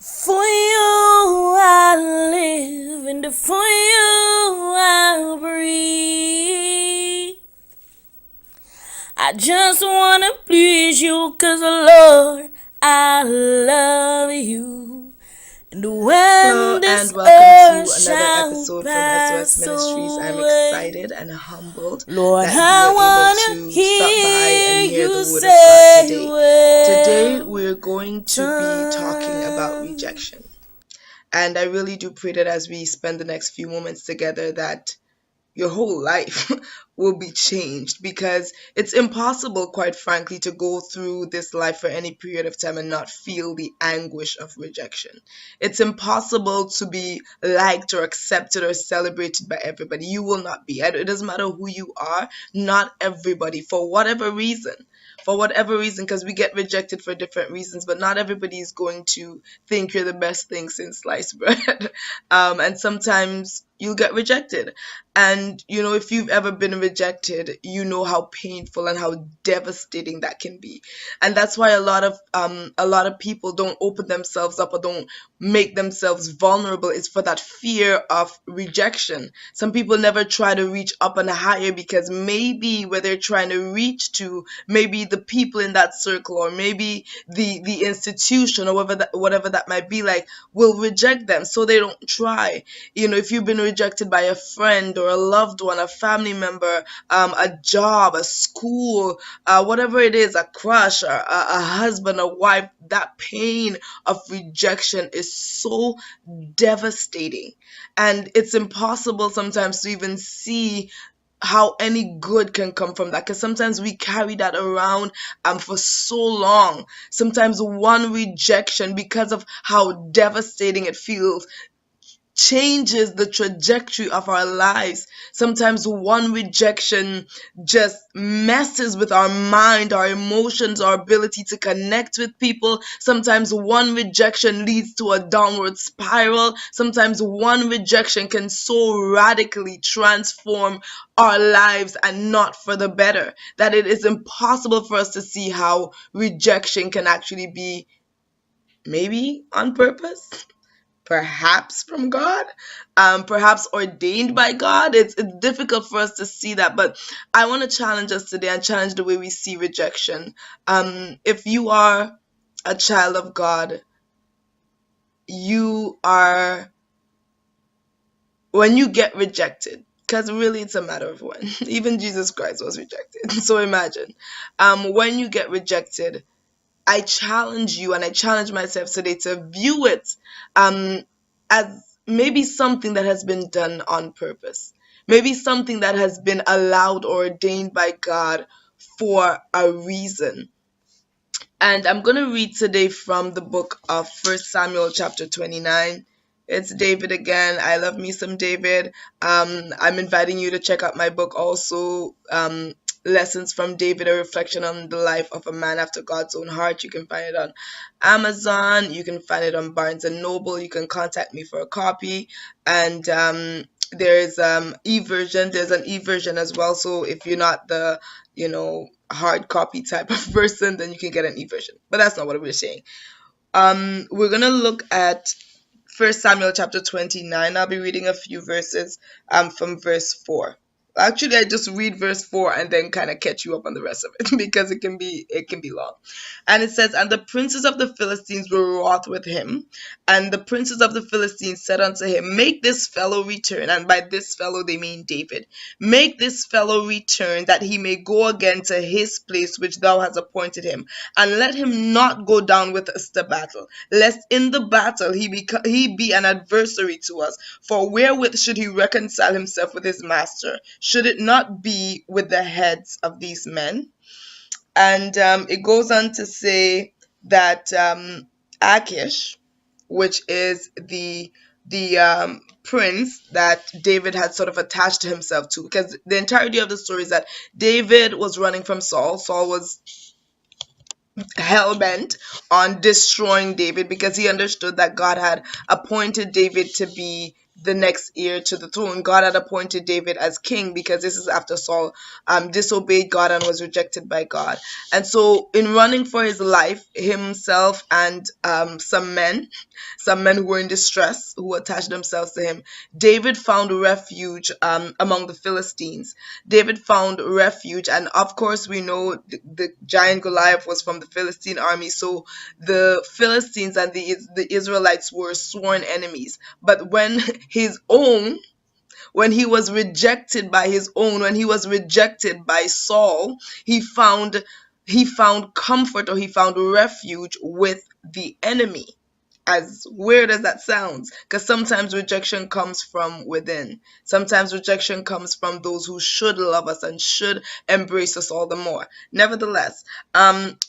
For you I live and for you I breathe. I just wanna please you, 'cause Lord, I love you. And Hello when and this welcome earth to another shall episode from SOS pass Ministries. I'm away, excited and humbled Lord, that you I were able wanna to stop by and hear hear the you Word of God say, today. Today well we're going to be talking about done. rejection. And I really do pray that as we spend the next few moments together that your whole life will be changed, because it's impossible, quite frankly, to go through this life for any period of time and not feel the anguish of rejection. It's impossible to be liked or accepted or celebrated by everybody. You will not be. It doesn't matter who you are, not everybody, for whatever reason, because we get rejected for different reasons, but not everybody is going to think you're the best thing since sliced bread. And sometimes you'll get rejected. And if you've ever been rejected, you know how painful and how devastating that can be. And that's why a lot of people don't open themselves up or don't make themselves vulnerable, is for that fear of rejection. Some people never try to reach up and higher because maybe where they're trying to reach to, maybe the people in that circle, or maybe the institution, or whatever that might be, like, will reject them, so they don't try. If you've been rejected by a friend or a loved one, a family member, a job, a school, whatever it is, a crush, or a husband, a wife, that pain of rejection is so devastating. And it's impossible sometimes to even see how any good can come from that, because sometimes we carry that around for so long. Sometimes one rejection, because of how devastating it feels, changes the trajectory of our lives. Sometimes one rejection just messes with our mind, our emotions, our ability to connect with people. Sometimes one rejection leads to a downward spiral. Sometimes one rejection can so radically transform our lives, and not for the better, that it is impossible for us to see how rejection can actually be maybe on purpose, perhaps from God, perhaps ordained by God. It's difficult for us to see that, but I want to challenge us today and challenge the way we see rejection. If you are a child of God, you are, when you get rejected, because really it's a matter of when. Even Jesus Christ was rejected. So imagine, when you get rejected, I challenge you and I challenge myself today to view it as maybe something that has been done on purpose. Maybe something that has been allowed or ordained by God for a reason. And I'm going to read today from the book of 1 Samuel chapter 29. It's David again. I love me some David. I'm inviting you to check out my book also, Lessons from David, a reflection on the life of a man after God's own heart. You can find it on Amazon. You can find it on Barnes and Noble. You can contact me for a copy. And there's e-version. There's an e-version as well. So if you're not the, hard copy type of person, then you can get an e-version. But that's not what we're saying. We're gonna look at 1 Samuel chapter 29. I'll be reading a few verses from verse 4. Actually, I just read verse 4 and then kind of catch you up on the rest of it because it can be long. And it says, "And the princes of the Philistines were wroth with him, and the princes of the Philistines said unto him, Make this fellow return." And by this fellow they mean David. "Make this fellow return, that he may go again to his place which thou hast appointed him, and let him not go down with us to battle, lest in the battle he be an adversary to us. For wherewith should he reconcile himself with his master? Should it not be with the heads of these men?" And it goes on to say that Achish, which is the prince that David had sort of attached himself to, because the entirety of the story is that David was running from Saul. Saul was hell-bent on destroying David because he understood that God had appointed David to be the next heir to the throne. God had appointed David as king because this is after Saul disobeyed God and was rejected by God. And so, in running for his life, himself and some men who were in distress, who attached themselves to him, David found refuge among the Philistines. David found refuge, and of course, we know the giant Goliath was from the Philistine army. So the Philistines and the Israelites were sworn enemies. But when he was rejected by his own, when he was rejected by Saul, he found comfort, or he found refuge with the enemy. As weird as that sounds, because sometimes rejection comes from within. Sometimes rejection comes from those who should love us and should embrace us all the more. Nevertheless,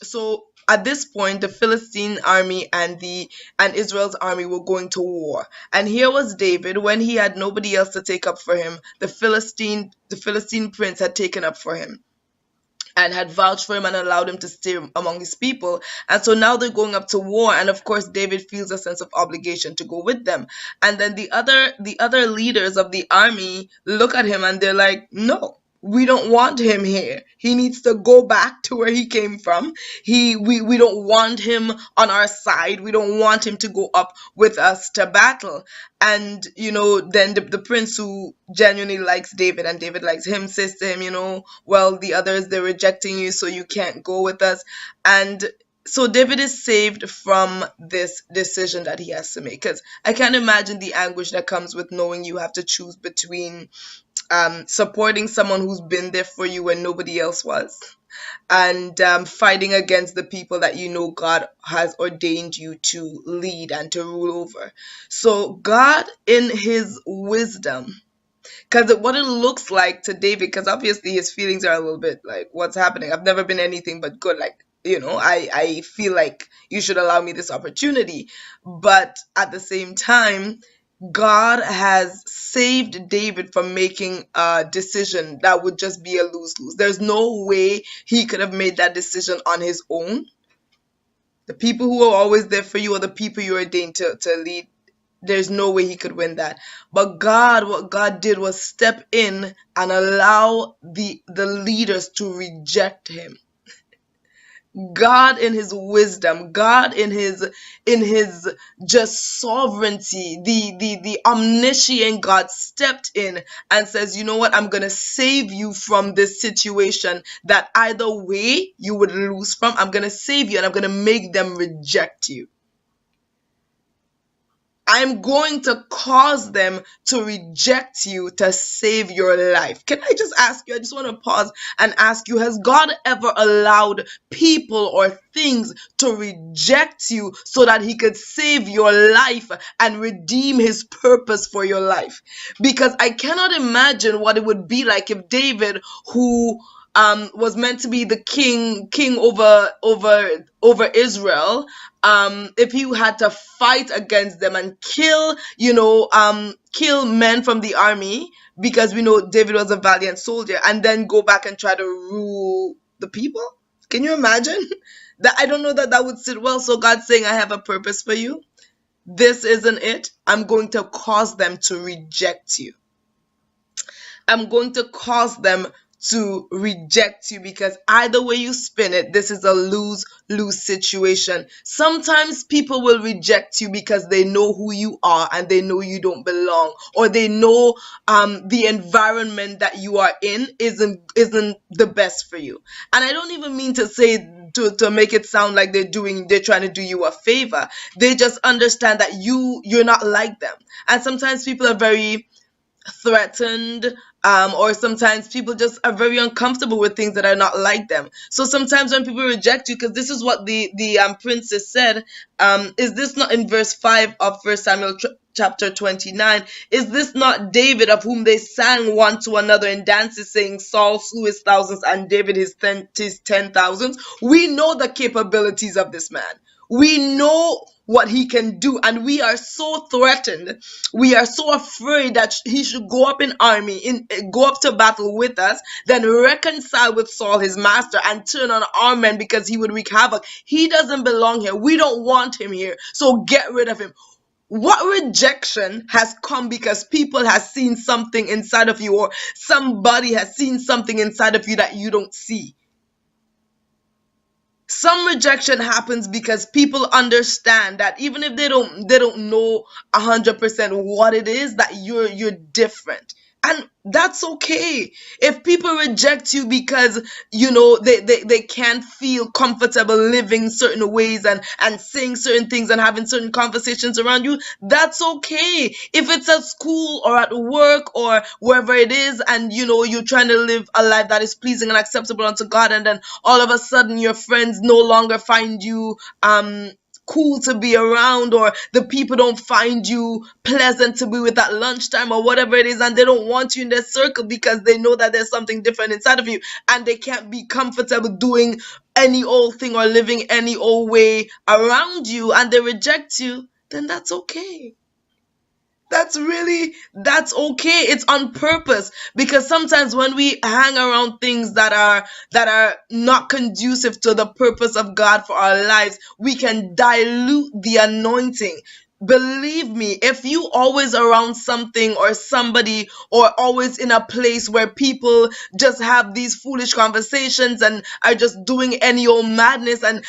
so at this point, the Philistine army and Israel's army were going to war. And here was David, when he had nobody else to take up for him. The Philistine prince had taken up for him and had vouched for him and allowed him to stay among his people. And so now they're going up to war, and of course David feels a sense of obligation to go with them. And then the other leaders of the army look at him and they're like, no, we don't want him here. He needs to go back to where he came from. We don't want him on our side. We don't want him to go up with us to battle. And then the prince, who genuinely likes David and David likes him, says to him, well, the others, they're rejecting you, so you can't go with us. And so David is saved from this decision that he has to make, because I can't imagine the anguish that comes with knowing you have to choose between supporting someone who's been there for you when nobody else was, and fighting against the people that God has ordained you to lead and to rule over. So God, in his wisdom, because what it looks like to David, because obviously his feelings are a little bit like, what's happening? I've never been anything but good. Like, I feel like you should allow me this opportunity. But at the same time, God has saved David from making a decision that would just be a lose-lose. There's no way he could have made that decision on his own. The people who are always there for you are the people you ordained to lead. There's no way he could win that. But what God did was step in and allow the leaders to reject him. God, in his wisdom, God in his just sovereignty, the omniscient God stepped in and says, you know what, I'm gonna save you from this situation that either way you would lose from. I'm gonna save you, and I'm gonna make them reject you. I'm going to cause them to reject you to save your life. Can I just ask you? I just want to pause and ask you, has God ever allowed people or things to reject you so that he could save your life and redeem his purpose for your life? Because I cannot imagine what it would be like if David, who was meant to be the king over Israel, if he had to fight against them and kill men from the army, because we know David was a valiant soldier, and then go back and try to rule the people. Can you imagine? That I don't know that would sit well. So God's saying, I have a purpose for you. This isn't it. I'm going to cause them to reject you. I'm going to cause them to reject you, because either way you spin it, this is a lose-lose situation. Sometimes people will reject you because they know who you are and they know you don't belong, or they know the environment that you are in isn't the best for you. And I don't even mean to say to make it sound like they're trying to do you a favor. They just understand that you're not like them. And sometimes people are very threatened, or sometimes people just are very uncomfortable with things that are not like them. So sometimes when people reject you, because this is what the princess said, is this not in verse 5 of 1 Samuel chapter 29? Is this not David, of whom they sang one to another in dances, saying, Saul slew his thousands and David his 10,000s? We know the capabilities of this man. We know what he can do, and we are so threatened. We are so afraid that he should go up go up to battle with us, then reconcile with Saul, his master, and turn on our men because he would wreak havoc. He doesn't belong here. We don't want him here. So get rid of him. What rejection has come because people has seen something inside of you, or somebody has seen something inside of you that you don't see. Some rejection happens because people understand that even if they don't know 100% what it is, that you're different. And that's okay. If people reject you because they can't feel comfortable living certain ways and saying certain things and having certain conversations around you, that's okay. If it's at school or at work or wherever it is, and you're trying to live a life that is pleasing and acceptable unto God, and then all of a sudden your friends no longer find you cool to be around, or the people don't find you pleasant to be with at lunchtime or whatever it is, and they don't want you in their circle because they know that there's something different inside of you, and they can't be comfortable doing any old thing or living any old way around you, and they reject you, then that's okay. That's okay. It's on purpose, because sometimes when we hang around things that are not conducive to the purpose of God for our lives, we can dilute the anointing. Believe me, if you always around something or somebody, or always in a place where people just have these foolish conversations and are just doing any old madness, and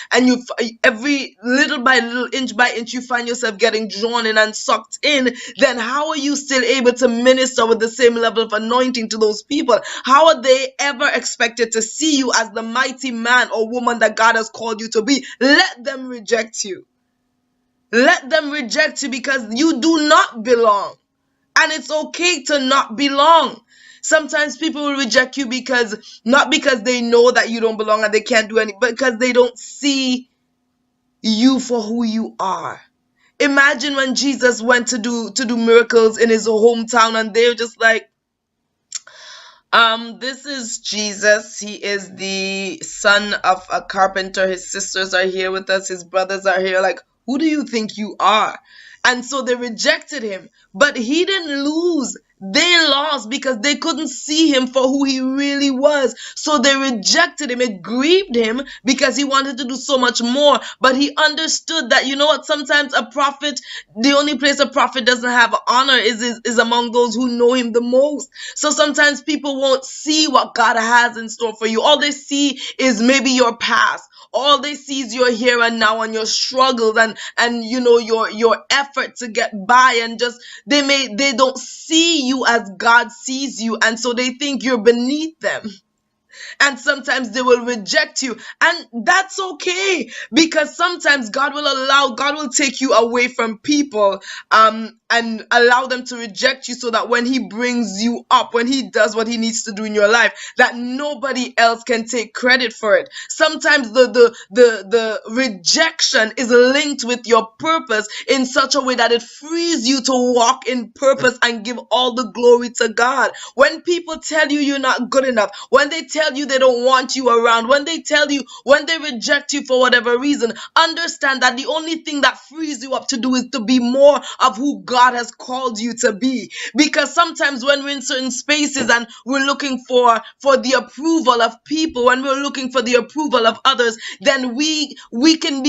every little by little, inch by inch, you find yourself getting drawn in and sucked in, then how are you still able to minister with the same level of anointing to those people? How are they ever expected to see you as the mighty man or woman that God has called you to be? Let them reject you. Let them reject you, because you do not belong. And it's okay to not belong. Sometimes people will reject you because, not because they know that you don't belong and they can't do anything, but because they don't see you for who you are. Imagine when Jesus went to do miracles in his hometown, and they're just like, this is Jesus. He is the son of a carpenter. His sisters are here with us. His brothers are here. Like, who do you think you are? And so they rejected him. But he didn't lose. They lost because they couldn't see him for who he really was. So they rejected him. It grieved him because he wanted to do so much more. But he understood that, you know what, sometimes a prophet, the only place a prophet doesn't have honor is among those who know him the most. So sometimes people won't see what God has in store for you. All they see is maybe your past. All they see is your here and now, and your struggles, and your effort to get by, and just they don't see you as God sees you, and so they think you're beneath them. And sometimes they will reject you, and that's okay, because sometimes God will take you away from people and allow them to reject you, so that when he brings you up, when he does what he needs to do in your life, that nobody else can take credit for it. Sometimes the rejection is linked with your purpose in such a way that it frees you to walk in purpose and give all the glory to God. When people tell you you're not good enough, when they tell you they don't want you around, when they reject you for whatever reason, understand that the only thing that frees you up to do is to be more of who God has called you to be. Because sometimes when we're in certain spaces and we're looking for the approval of people, when we're looking for the approval of others, then we can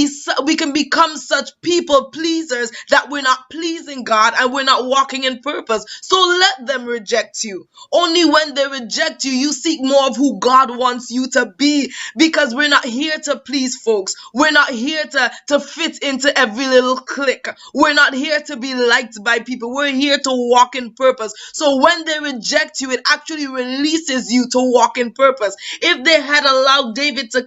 become such people pleasers that we're not pleasing God and we're not walking in purpose. So let them reject you. Only when they reject you, you seek more of who God wants you to be, because we're not here to please folks. We're not here to fit into every little clique. We're not here to be liked by people. We're here to walk in purpose. So when they reject you, it actually releases you to walk in purpose. If they had allowed David to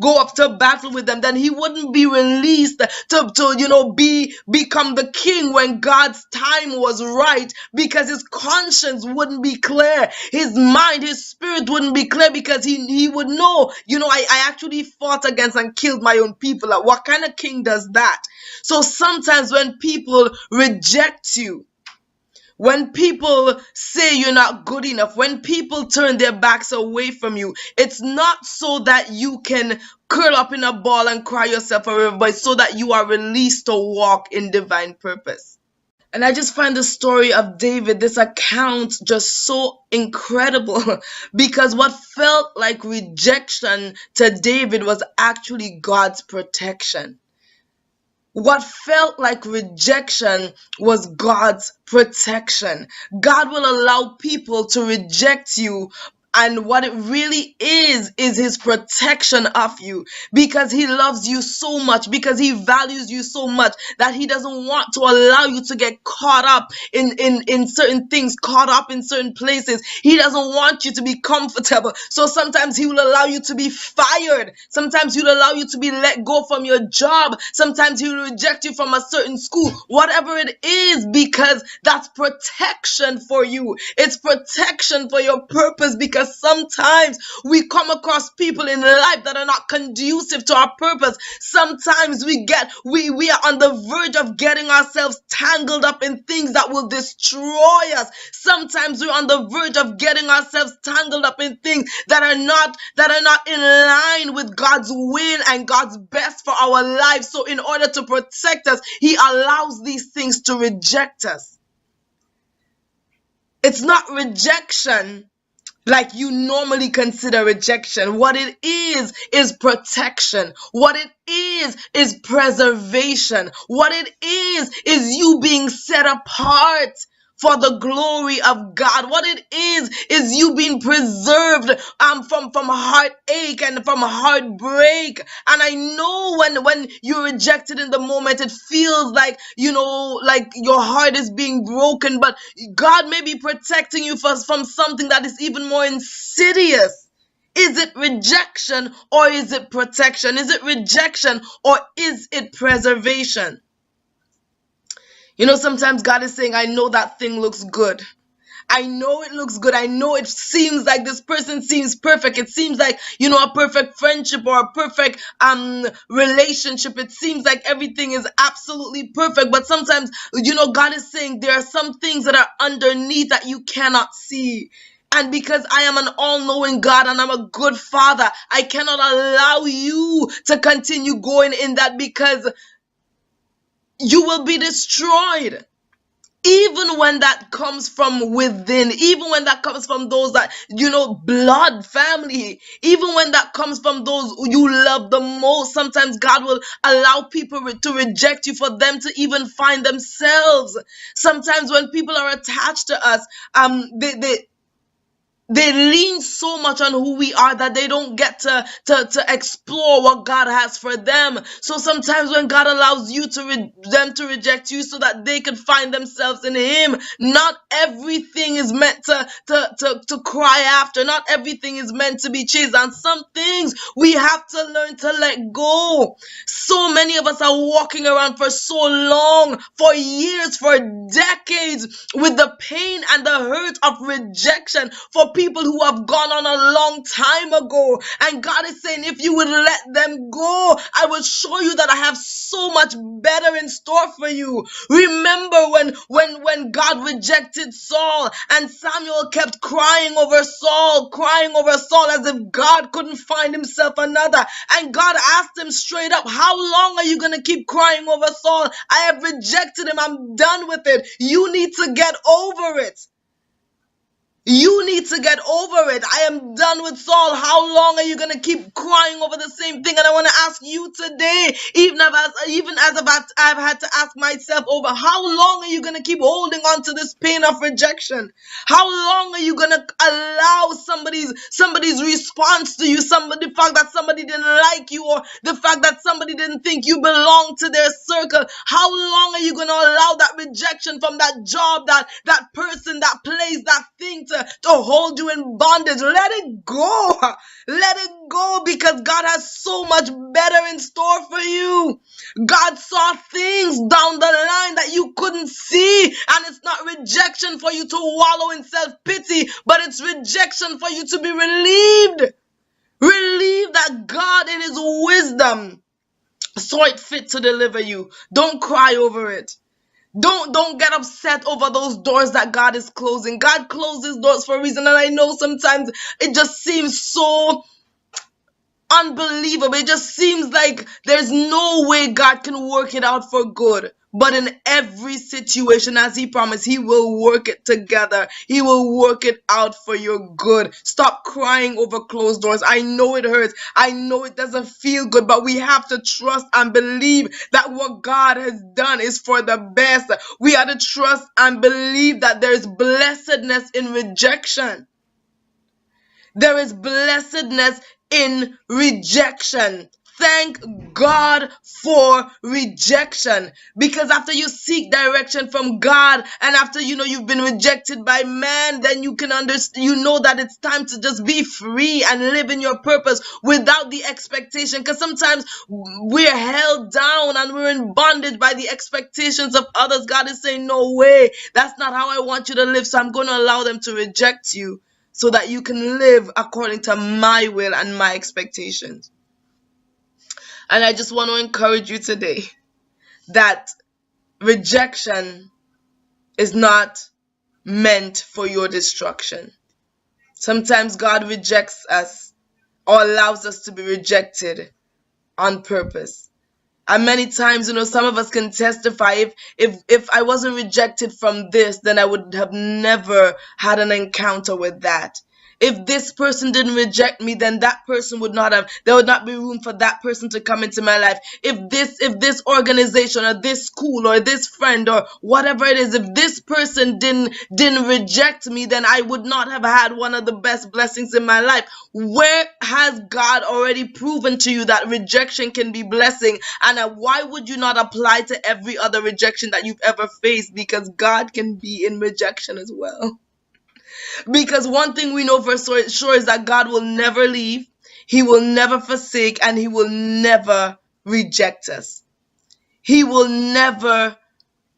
go up to battle with them, then he wouldn't be released to become the king when God's time was right, because his conscience wouldn't be clear, his mind, his spirit wouldn't be clear, because he would know, I actually fought against and killed my own people. Like, what kind of king does that? So sometimes when people reject you, when people say you're not good enough, when people turn their backs away from you, it's not so that you can curl up in a ball and cry yourself a river, but it's so that you are released to walk in divine purpose. And I just find the story of David, this account, just so incredible, because what felt like rejection to David was actually God's protection. What felt like rejection was God's protection. God will allow people to reject you. And what it really is his protection of you, because he loves you so much, because he values you so much that he doesn't want to allow you to get caught up in certain things, caught up in certain places. He doesn't want you to be comfortable. So sometimes he will allow you to be fired. Sometimes he'll allow you to be let go from your job. Sometimes he will reject you from a certain school, whatever it is, because that's protection for you. It's protection for your purpose, because sometimes we come across people in life that are not conducive to our purpose. Sometimes we are on the verge of getting ourselves tangled up in things that will destroy us. Sometimes we're on the verge of getting ourselves tangled up in things that are not in line with God's will and God's best for our lives. So in order to protect us, he allows these things to reject us. It's not rejection like you normally consider rejection. What it is protection. What it is preservation. What it is you being set apart for the glory of God. What it is you being preserved from heartache and from heartbreak. And I know when you're rejected in the moment, it feels like, like your heart is being broken, but God may be protecting you from something that is even more insidious. Is it rejection or is it protection? Is it rejection or is it preservation? Sometimes God is saying, I know that thing looks good. I know it looks good. I know it seems like this person seems perfect. It seems like, a perfect friendship or a perfect relationship. It seems like everything is absolutely perfect. But sometimes, God is saying there are some things that are underneath that you cannot see. And because I am an all-knowing God and I'm a good father, I cannot allow you to continue going in that, because you will be destroyed. Even when that comes from within, even when that comes from those that, blood family, even when that comes from those you love the most, sometimes God will allow people to reject you for them to even find themselves. Sometimes when people are attached to us, they lean so much on who we are that they don't get to explore what God has for them. So sometimes when God allows you them to reject you so that they can find themselves in him, not everything is meant to cry after. Not everything is meant to be chased. And some things we have to learn to let go. So many of us are walking around for so long, for years, for decades, with the pain and the hurt of rejection for people who have gone on a long time ago. And God is saying, if you would let them go, I will show you that I have so much better in store for you. Remember when God rejected Saul and Samuel kept crying over Saul as if God couldn't find himself another. And God asked him straight up, how long are you going to keep crying over Saul? I have rejected him. I'm done with it. You need to get over it. You need to get over it. I am done with Saul. How long are you going to keep crying over the same thing? And I want to ask you today, even as I've had to ask myself over, how long are you going to keep holding on to this pain of rejection? How long are you going to allow somebody's response to you, the fact that somebody didn't like you, or the fact that somebody didn't think you belonged to their circle? How long are you going to allow that rejection from that job, that person, that place, that thing to hold you in bondage? Let it go. Let it go, because God has so much better in store for you. God saw things down the line that you couldn't see, and it's not rejection for you to wallow in self-pity, but it's rejection for you to be relieved. Relieved that God in his wisdom saw it fit to deliver you. Don't cry over it. Don't get upset over those doors that God is closing. God closes doors for a reason. And I know sometimes it just seems so unbelievable. It just seems like there's no way God can work it out for good. But in every situation, as he promised, he will work it together. He will work it out for your good. Stop crying over closed doors. I know it hurts. I know it doesn't feel good, but we have to trust and believe that what God has done is for the best. We have to trust and believe that there's blessedness in rejection. There is blessedness in rejection. Thank God for rejection, because after you seek direction from God, and after you've been rejected by man, then you can understand, that it's time to just be free and live in your purpose without the expectation. Because sometimes we're held down and we're in bondage by the expectations of others. God is saying, no way, that's not how I want you to live, so I'm going to allow them to reject you so that you can live according to my will and my expectations. And I just want to encourage you today that rejection is not meant for your destruction. Sometimes God rejects us or allows us to be rejected on purpose. And many times, some of us can testify, if I wasn't rejected from this, then I would have never had an encounter with that. If this person didn't reject me, then that person there would not be room for that person to come into my life. If this organization or this school or this friend or whatever it is, if this person didn't reject me, then I would not have had one of the best blessings in my life. Where has God already proven to you that rejection can be blessing? And why would you not apply to every other rejection that you've ever faced? Because God can be in rejection as well. Because one thing we know for sure is that God will never leave, he will never forsake, and he will never reject us. He will never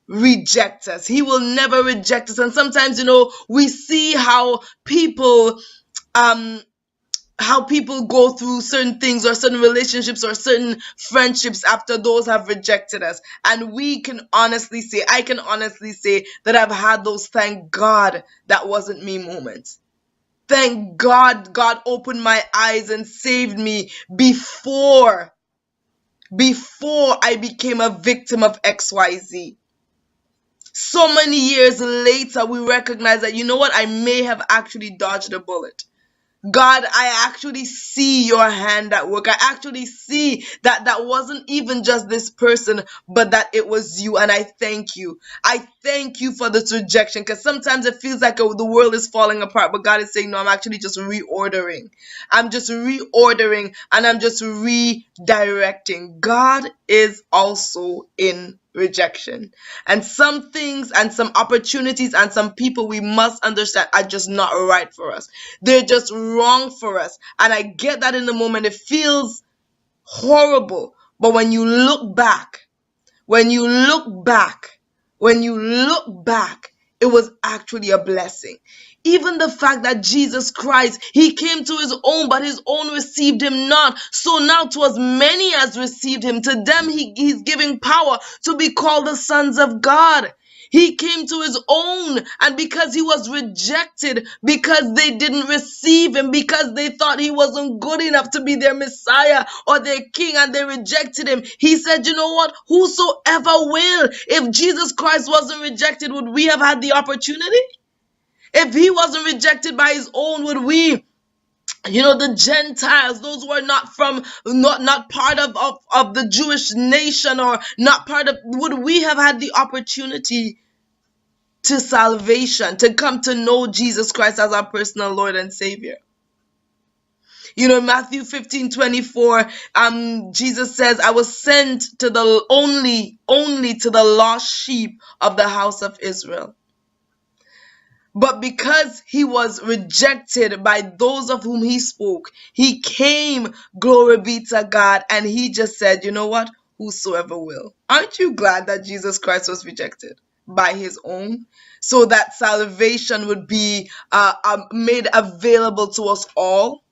reject us. He will never reject us. And sometimes, we see how people go through certain things or certain relationships or certain friendships after those have rejected us. And I can honestly say that I've had those thank God that wasn't me moments. Thank God opened my eyes and saved me before I became a victim of XYZ. So many years later, we recognize that, I may have actually dodged a bullet. God, I actually see your hand at work. I actually see that wasn't even just this person, but that it was you. And I thank you. I thank you for this rejection, because sometimes it feels like the world is falling apart, but God is saying, no, I'm actually just reordering. I'm just reordering and I'm just redirecting. God is also in rejection. And some things and some opportunities and some people, we must understand, are just not right for us. They're just wrong for us. And I get that in the moment. It feels horrible. But when you look back, it was actually a blessing. Even the fact that Jesus Christ, he came to his own, but his own received him not. So now to as many as received him, to them he's giving power to be called the sons of God. He came to his own, and because he was rejected, because they didn't receive him, because they thought he wasn't good enough to be their Messiah or their king, and they rejected him, he said, you know what? Whosoever will. If Jesus Christ wasn't rejected, would we have had the opportunity? If he wasn't rejected by his own, would we? The Gentiles, those who are not part of the Jewish nation, or not part of, would we have had the opportunity to salvation, to come to know Jesus Christ as our personal Lord and Savior? Matthew 15:24, Jesus says, I was sent to the only to the lost sheep of the house of Israel. But because he was rejected by those of whom he spoke, he came, glory be to God, and he just said, you know what? Whosoever will. Aren't you glad that Jesus Christ was rejected by his own, so that salvation would be made available to us all?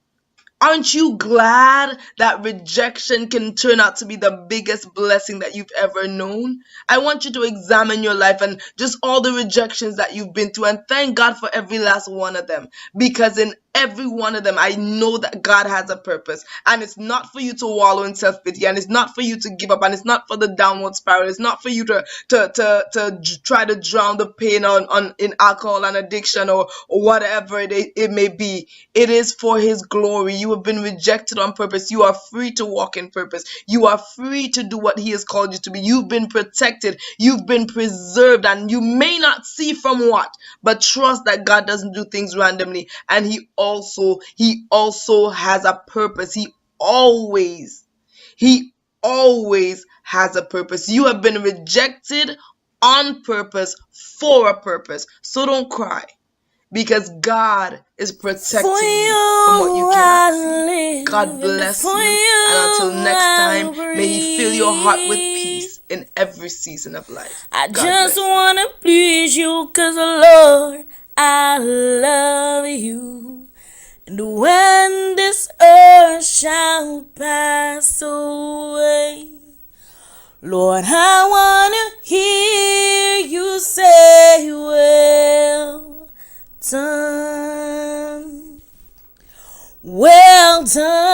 Aren't you glad that rejection can turn out to be the biggest blessing that you've ever known? I want you to examine your life and just all the rejections that you've been through, and thank God for every last one of them. Because in Every one of them, I know that God has a purpose, and it's not for you to wallow in self-pity, and it's not for you to give up, and it's not for the downward spiral. It's not for you to try to drown the pain on in alcohol and addiction, or whatever it may be. It is for his glory. You have been rejected on purpose. You are free to walk in purpose. You are free to do what he has called you to be. You've been protected. You've been preserved, and you may not see from what, but trust that God doesn't do things randomly, and he also has a purpose. He always has a purpose. You have been rejected on purpose for a purpose. So don't cry, because God is For protecting you you from what you cannot see. I God live, and bless for you, and until you next I time, may he fill your heart with breathe. peace in every season of life. I God just bless you. wanna please you, 'cause Lord, I love you. And when this earth shall pass away, Lord, I wanna hear you say, well done, well done.